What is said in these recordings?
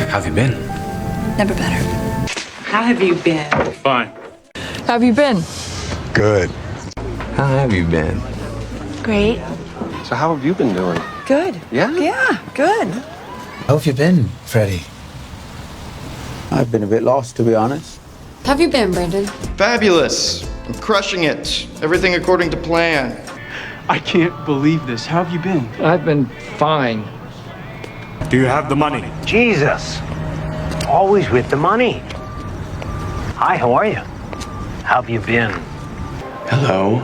How have you been? Never better. How have you been? Fine. How have you been? Good. How have you been? Great. So how have you been doing? Good. Yeah? Yeah, good. How have you been, Freddie? I've been a bit lost, to be honest. How have you been, Brendan? Fabulous. I'm crushing it. Everything according to plan. I can't believe this. How have you been? I've been fine. Do you have the money? Jesus. Always with the money. Hi, how are you? How have you been? Hello.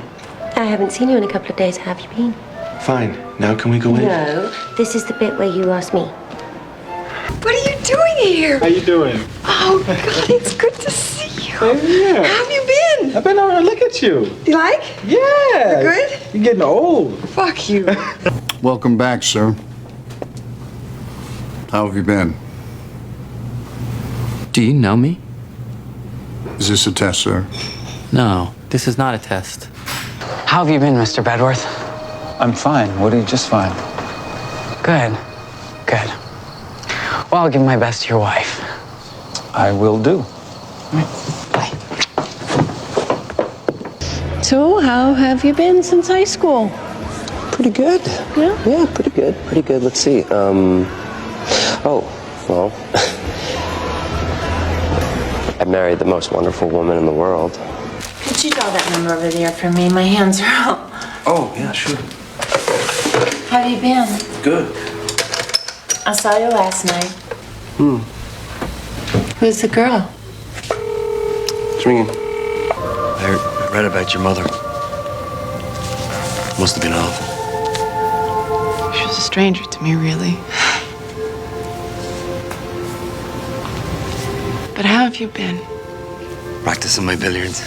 I haven't seen you in a couple of days. How have you been? Fine. Now can we go in? No, this is the bit where you ask me. What are you doing here? How you doing? Oh, God, it's good to see you. Same here. How have you been? I've been over. Look at you. You like? Yeah. Good? You're getting old. Fuck you. Welcome back, sir. How have you been? Do you know me? Is this a test, sir? No, this is not a test. How have you been, Mr. Bedworth? I'm fine. Woody, just fine. Good. Good. Well, I'll give my best to your wife. I will do. Bye. So, how have you been since high school? Pretty good. Yeah? Yeah, pretty good. Pretty good. Let's see. Oh, well. I married the most wonderful woman in the world. Could you dial that number over there for me? My hands are up. Oh, yeah, sure. How have you been? Good. I saw you last night. Who's the girl? It's ringing. I read about your mother. Must have been awful. She was a stranger to me, really. But how have you been? Practicing my billiards.